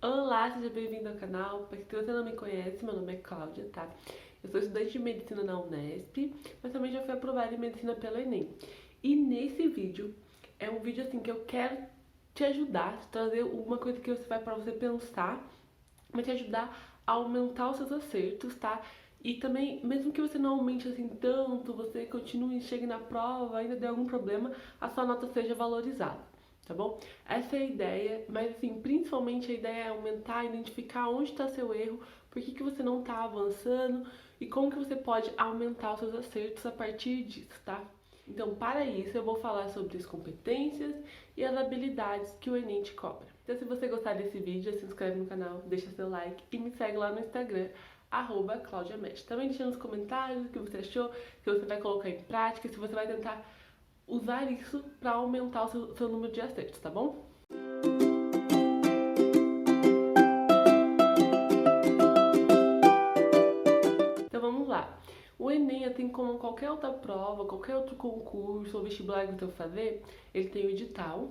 Olá, seja bem-vindo ao canal. Para quem você não me conhece, meu nome é Cláudia, tá? Eu sou estudante de Medicina na Unesp, mas também já fui aprovada em Medicina pelo Enem. E nesse vídeo, é um vídeo assim que eu quero te ajudar, te trazer uma coisa que você vai para você pensar, vai te ajudar a aumentar os seus acertos, tá? E também, mesmo que você não aumente assim tanto, você continue, chegue na prova, ainda dê algum problema, a sua nota seja valorizada. Tá bom? Essa é a ideia, mas assim, principalmente a ideia é aumentar, identificar onde está seu erro, por que você não está avançando e como que você pode aumentar os seus acertos a partir disso, tá? Então, para isso, eu vou falar sobre as competências e as habilidades que o Enem te cobra. Então, se você gostar desse vídeo, se inscreve no canal, deixa seu like e me segue lá no Instagram, @ClaudiaMed. Também deixa nos comentários o que você achou, se você vai colocar em prática, se você vai tentar usar isso para aumentar o seu número de acertos, tá bom? Então vamos lá. O Enem, assim como qualquer outra prova, qualquer outro concurso ou vestibular que você for fazer, ele tem o edital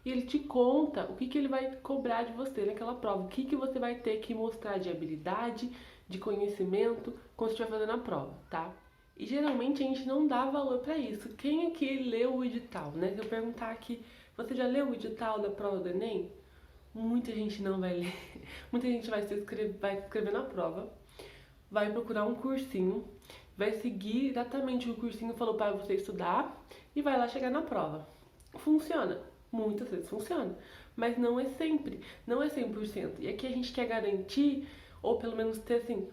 e ele te conta o que ele vai cobrar de você naquela prova, o que você vai ter que mostrar de habilidade, de conhecimento quando você estiver fazendo a prova, tá? E geralmente a gente não dá valor pra isso. Quem aqui leu o edital, né? Se eu perguntar aqui, você já leu o edital da prova do Enem? Muita gente não vai ler. Muita gente vai se inscrever na prova, vai procurar um cursinho, vai seguir exatamente o que o cursinho falou para você estudar e vai lá chegar na prova. Funciona. Muitas vezes funciona, mas não é sempre, não é 100%. E aqui a gente quer garantir, ou pelo menos ter assim,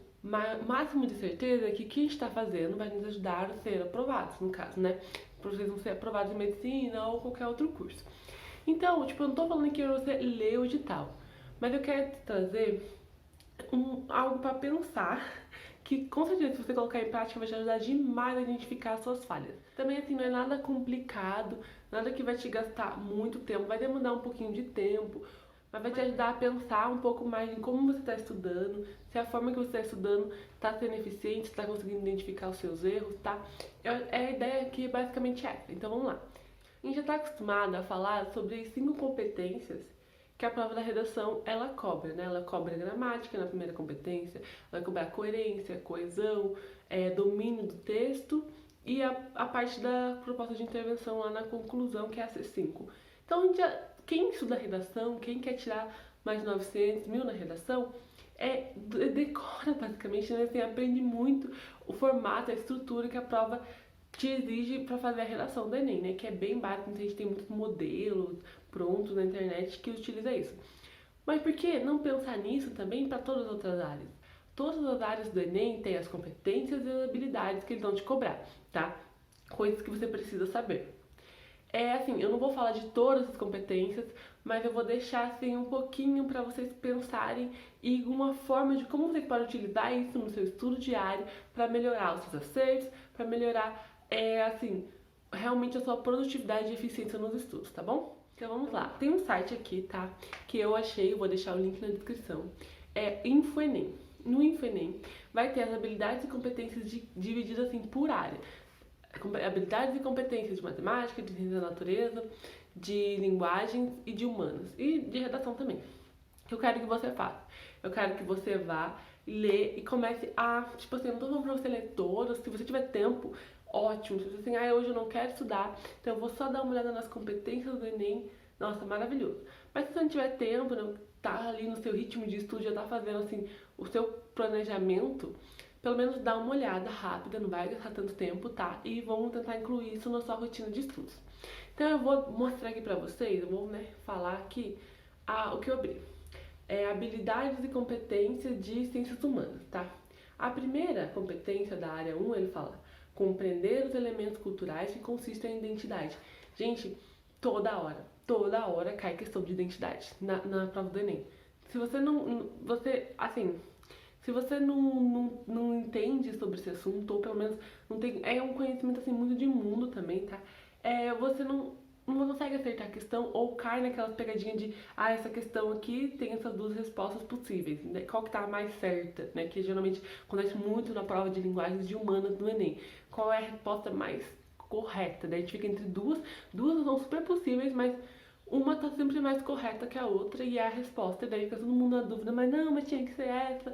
máximo de certeza que o que a gente está fazendo vai nos ajudar a ser aprovados, no caso, né? Para vocês não ser aprovados em medicina ou qualquer outro curso. Então, tipo, eu não tô falando que você lê o edital, mas eu quero te trazer algo para pensar que com certeza se você colocar em prática vai te ajudar demais a identificar as suas falhas. Também assim, não é nada complicado, nada que vai te gastar muito tempo, vai demandar um pouquinho de tempo, mas vai te ajudar a pensar um pouco mais em como você está estudando, se a forma que você está estudando está sendo eficiente, está conseguindo identificar os seus erros, tá? A ideia aqui basicamente é essa, então vamos lá. A gente já está acostumado a falar sobre 5 competências que a prova da redação ela cobra, né? Ela cobra a gramática na primeira competência, ela cobra a coerência, coesão, domínio do texto e a parte da proposta de intervenção lá na conclusão, que é a C5. Então, quem estuda redação, quem quer tirar mais de 900, 1000 na redação, decora basicamente, né? Assim, aprende muito o formato, a estrutura que a prova te exige para fazer a redação do Enem, né? Que é bem básico, a gente tem muitos modelos prontos na internet que utiliza isso. Mas por que não pensar nisso também para todas as outras áreas? Todas as áreas do Enem têm as competências e as habilidades que eles vão te cobrar, tá? Coisas que você precisa saber. Assim, eu não vou falar de todas as competências, mas eu vou deixar assim um pouquinho para vocês pensarem em uma forma de como você pode utilizar isso no seu estudo diário para melhorar os seus acertos, para melhorar assim, realmente a sua produtividade e eficiência nos estudos, tá bom? Então vamos lá. Tem um site aqui, tá? Que eu achei, eu vou deixar o link na descrição. É InfoEnem. No InfoEnem vai ter as habilidades e competências divididas assim por área. Habilidades e competências de matemática, de ciência da natureza, de linguagens e de humanas. E de redação também. Que eu quero que você faça. Eu quero que você vá ler e comece a, tipo assim, eu não tô falando pra você ler todas, se você tiver tempo, ótimo. Se você assim, hoje eu não quero estudar, então eu vou só dar uma olhada nas competências do Enem, nossa, maravilhoso. Mas se você não tiver tempo, não tá ali no seu ritmo de estudo, já tá fazendo assim o seu planejamento, pelo menos dá uma olhada rápida, não vai gastar tanto tempo, tá? E vamos tentar incluir isso na sua rotina de estudos. Então eu vou mostrar aqui pra vocês, eu vou, falar aqui o que eu abri. Habilidades e competências de ciências humanas, tá? A primeira competência da área 1, ele fala compreender os elementos culturais que consistem em identidade. Gente, toda hora cai questão de identidade na prova do Enem. Se você assim, se você não entende sobre esse assunto, ou pelo menos não tem, é um conhecimento assim muito de mundo também, tá? Você não consegue acertar a questão ou cai naquelas pegadinhas de essa questão aqui tem essas duas respostas possíveis, né? Qual que tá a mais certa, né? Que geralmente acontece muito na prova de linguagens de humanas do Enem. Qual é a resposta mais correta, né? A gente fica entre duas são super possíveis, mas uma tá sempre mais correta que a outra e é a resposta, e daí fica todo mundo na dúvida, mas não, mas tinha que ser essa.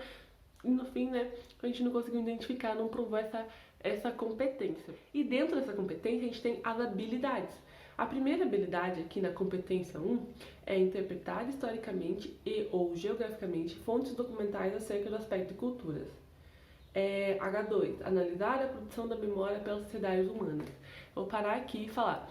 E no fim, né, a gente não conseguiu identificar, não provou essa competência. E dentro dessa competência, a gente tem as habilidades. A primeira habilidade aqui na competência 1 é interpretar historicamente e ou geograficamente fontes documentais acerca do aspecto de culturas. H2, analisar a produção da memória pelas sociedades humanas. Vou parar aqui e falar.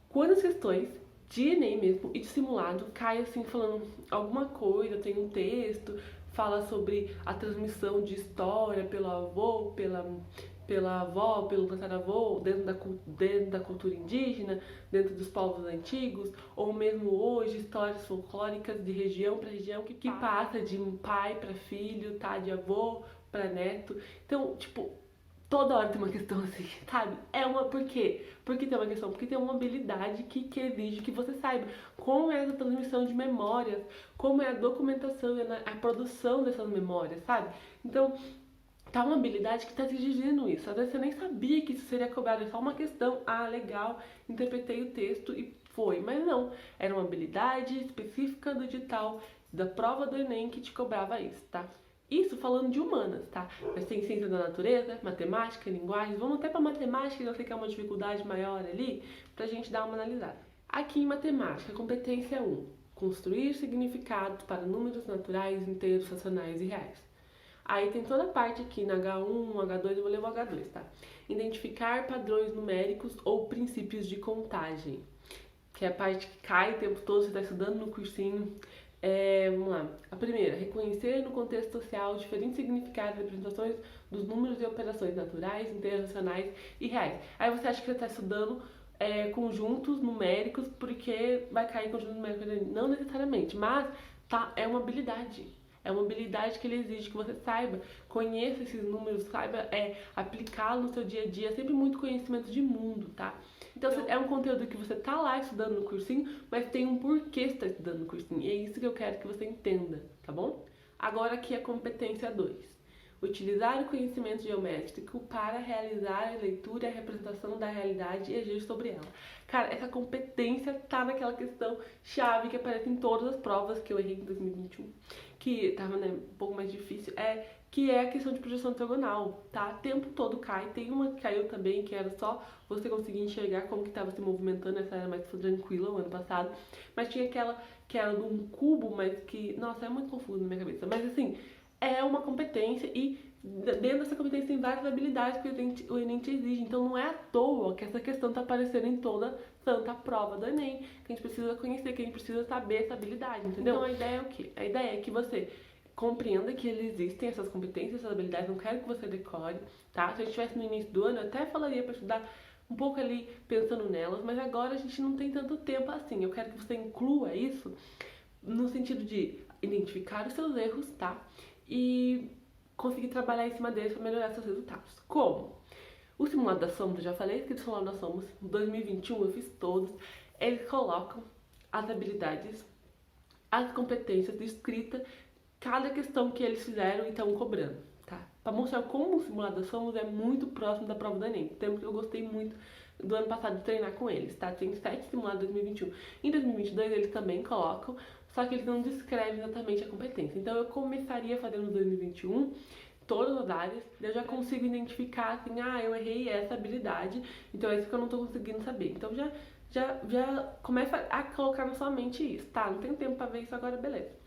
Quantas questões de Enem mesmo e de simulado cai assim falando alguma coisa, tem um texto, fala sobre a transmissão de história pelo avô, pela avó, pelo tataravô, dentro da cultura indígena, dentro dos povos antigos, ou mesmo hoje, histórias folclóricas de região para região que passa de pai para filho, tá? De avô para neto. Então, tipo, toda hora tem uma questão assim, sabe? Por quê? Porque tem uma questão, porque tem uma habilidade que exige que você saiba como é a transmissão de memórias, como é a documentação e a produção dessas memórias, sabe? Então, tá uma habilidade que está te exigindo isso. Às vezes você nem sabia que isso seria cobrado, é só uma questão, legal, interpretei o texto e foi. Mas não, era uma habilidade específica do edital da prova do Enem que te cobrava isso, tá? Isso falando de humanas, tá? Mas tem ciência da natureza, matemática, linguagem. Vamos até para matemática, que eu sei que é uma dificuldade maior ali, pra gente dar uma analisada. Aqui em matemática, competência 1. Construir significados para números naturais, inteiros, racionais e reais. Aí tem toda a parte aqui na H1, H2, eu vou levar o H2, tá? Identificar padrões numéricos ou princípios de contagem. Que é a parte que cai o tempo todo, você está estudando no cursinho. Vamos lá. A primeira, reconhecer no contexto social diferentes significados e representações dos números e operações naturais, inteiras, racionais e reais. Aí você acha que você está estudando conjuntos numéricos porque vai cair conjunto numérico, não necessariamente, mas tá, é uma habilidade. É uma habilidade que ele exige que você saiba, conheça esses números, saiba aplicá-los no seu dia a dia, é sempre muito conhecimento de mundo, tá? Então é um conteúdo que você tá lá estudando no cursinho, mas tem um porquê você tá estudando no cursinho. E é isso que eu quero que você entenda, tá bom? Agora aqui a competência 2. Utilizar o conhecimento geométrico para realizar a leitura e a representação da realidade e agir sobre ela. Cara, essa competência tá naquela questão chave que aparece em todas as provas que eu errei em 2021, que tava, né, um pouco mais difícil, que é a questão de projeção ortogonal, tá? O tempo todo cai. Tem uma que caiu também, que era só você conseguir enxergar como que estava se movimentando, essa era mais tranquila o ano passado. Mas tinha aquela que era de um cubo, mas que, nossa, é muito confuso na minha cabeça. Mas assim, é uma competência e dentro dessa competência tem várias habilidades que o Enem te exige. Então não é à toa que essa questão tá aparecendo em toda santa prova do Enem, que a gente precisa conhecer, que a gente precisa saber essa habilidade, entendeu? Então a ideia é o quê? A ideia é que você compreenda que existem essas competências, essas habilidades, não quero que você decore, tá? Se a gente estivesse no início do ano, eu até falaria para estudar um pouco ali pensando nelas, mas agora a gente não tem tanto tempo assim. Eu quero que você inclua isso no sentido de identificar os seus erros, tá? E conseguir trabalhar em cima deles para melhorar seus resultados. Como? O simulado da Somos, eu já falei que o simulado da Somos, em 2021 eu fiz todos, eles colocam as habilidades, as competências de escrita, cada questão que eles fizeram e estão cobrando, tá? Para mostrar como o simulado da Somos é muito próximo da prova do Enem. Tempo que eu gostei muito do ano passado de treinar com eles, tá? Tem 7 simulados em 2021. Em 2022 eles também colocam, só que eles não descrevem exatamente a competência. Então eu começaria fazendo no 2021 todas as áreas, eu já consigo identificar assim, eu errei essa habilidade, então é isso que eu não tô conseguindo saber. Então já começa a colocar na sua mente isso, tá? Não tenho tempo pra ver isso agora, beleza.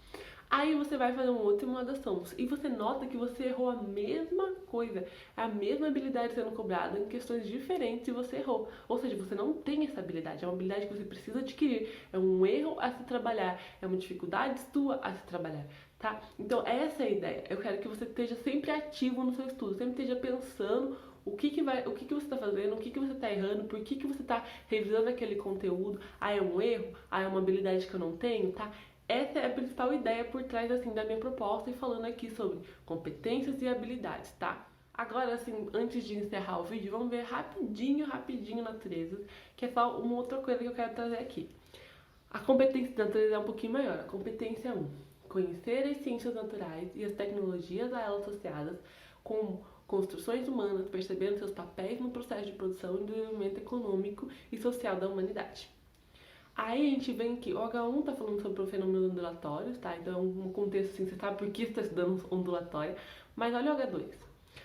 Aí você vai fazer um outro simulação e você nota que você errou a mesma coisa, a mesma habilidade sendo cobrada em questões diferentes e você errou. Ou seja, você não tem essa habilidade, é uma habilidade que você precisa adquirir, é um erro a se trabalhar, é uma dificuldade sua a se trabalhar, tá? Então essa é a ideia, eu quero que você esteja sempre ativo no seu estudo, sempre esteja pensando o que você está fazendo, o que você está errando, por que você está revisando aquele conteúdo, é um erro, é uma habilidade que eu não tenho, tá? Essa é a principal ideia por trás, assim, da minha proposta e falando aqui sobre competências e habilidades, tá? Agora, assim, antes de encerrar o vídeo, vamos ver rapidinho natureza, que é só uma outra coisa que eu quero trazer aqui. A competência da natureza é um pouquinho maior. A competência 1, conhecer as ciências naturais e as tecnologias a elas associadas, como construções humanas, percebendo seus papéis no processo de produção e desenvolvimento econômico e social da humanidade. Aí a gente vem que o H1 tá falando sobre o fenômeno ondulatório, tá? Então, um contexto assim, você sabe por que você está estudando ondulatória. Mas olha o H2.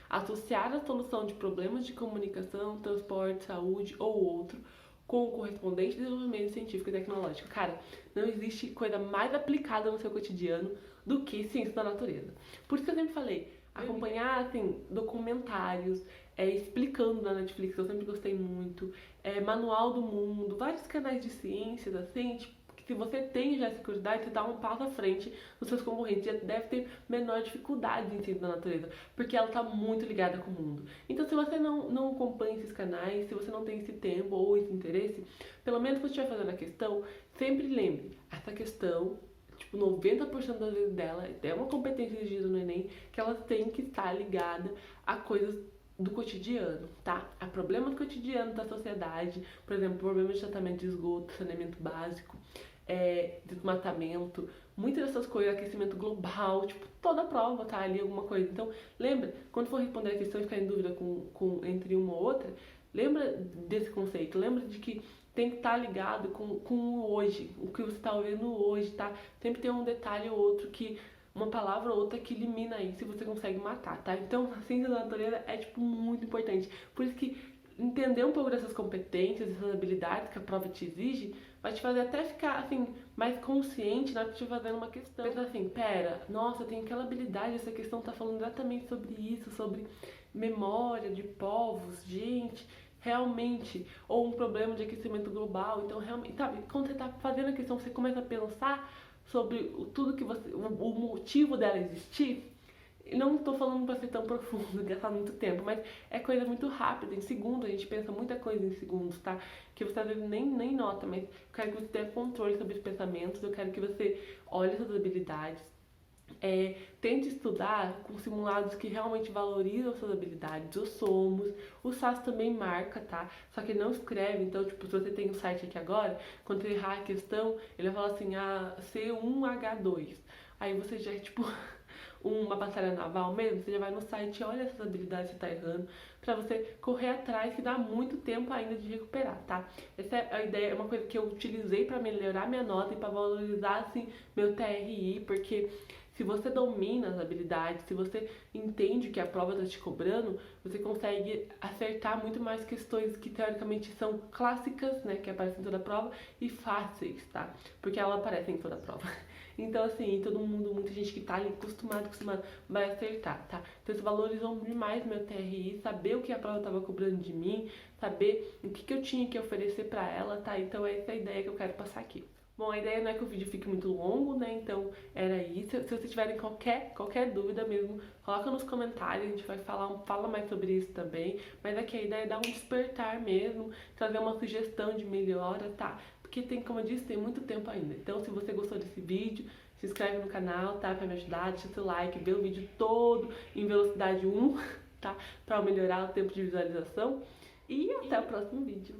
Associar a solução de problemas de comunicação, transporte, saúde ou outro com o correspondente desenvolvimento científico e tecnológico. Cara, não existe coisa mais aplicada no seu cotidiano do que ciência da natureza. Por isso que eu sempre falei, acompanhar, assim, documentários, explicando na Netflix, eu sempre gostei muito, Manual do Mundo, vários canais de ciências, assim, tipo, que se você tem já essa curiosidade, você dá um passo à frente dos seus concorrentes, já deve ter menor dificuldade em ciência da natureza, porque ela está muito ligada com o mundo. Então, se você não acompanha esses canais, se você não tem esse tempo ou esse interesse, pelo menos quando estiver fazendo a questão, sempre lembre, essa questão, tipo, 90% das vezes dela, é uma competência exigida no Enem, que ela tem que estar ligada a coisas do cotidiano, tá? A problemas cotidianos da sociedade, por exemplo, problemas de tratamento de esgoto, saneamento básico, desmatamento, muitas dessas coisas, aquecimento global, tipo, toda a prova tá ali alguma coisa. Então, lembra, quando for responder a questão e ficar em dúvida entre uma ou outra, lembra desse conceito, lembra de que tem que estar ligado com o hoje, o que você está ouvindo hoje, tá? Sempre tem um detalhe ou outro que uma palavra ou outra que elimina isso e você consegue matar, tá? Então, a ciência da natureza é, tipo, muito importante. Por isso que entender um pouco dessas competências, dessas habilidades que a prova te exige, vai te fazer até ficar, assim, mais consciente na hora de te fazendo uma questão. Pensa assim, pera, nossa, eu tenho aquela habilidade, essa questão tá falando exatamente sobre isso, sobre memória de povos, gente, realmente, ou um problema de aquecimento global, então realmente, sabe, quando você tá fazendo a questão, você começa a pensar sobre tudo que você, o motivo dela existir. Não estou falando para ser tão profundo, gastar muito tempo, mas é coisa muito rápida. Em segundos, a gente pensa muita coisa em segundos, tá? Que você às vezes nem nota, mas eu quero que você tenha controle sobre os pensamentos, eu quero que você olhe suas habilidades. Tente estudar com simulados que realmente valorizam suas habilidades, os somos, o SAS também marca, tá? Só que ele não escreve, então, tipo, se você tem um site aqui agora, quando você errar a questão, ele vai falar assim, C1H2. Aí você já, tipo, uma batalha naval mesmo, você já vai no site e olha essas habilidades que você tá errando, pra você correr atrás, que dá muito tempo ainda de recuperar, tá? Essa é a ideia, é uma coisa que eu utilizei pra melhorar minha nota e pra valorizar, assim, meu TRI, porque se você domina as habilidades, se você entende que a prova está te cobrando, você consegue acertar muito mais questões que teoricamente são clássicas, né, que aparecem em toda a prova, e fáceis, tá? Porque elas aparecem em toda a prova. Então, assim, todo mundo, muita gente que tá ali acostumado, vai acertar, tá? Então, isso valorizou demais meu TRI, saber o que a prova tava cobrando de mim, saber o que eu tinha que oferecer pra ela, tá? Então, essa é a ideia que eu quero passar aqui. Bom, a ideia não é que o vídeo fique muito longo, né? Então era isso. Se vocês tiverem qualquer dúvida mesmo, coloca nos comentários, a gente vai fala mais sobre isso também. Mas aqui a ideia é dar um despertar mesmo, trazer uma sugestão de melhora, tá? Porque tem, como eu disse, tem muito tempo ainda. Então se você gostou desse vídeo, se inscreve no canal, tá? Pra me ajudar, deixa seu like, vê o vídeo todo em velocidade 1, tá? Pra melhorar o tempo de visualização. E até o próximo vídeo.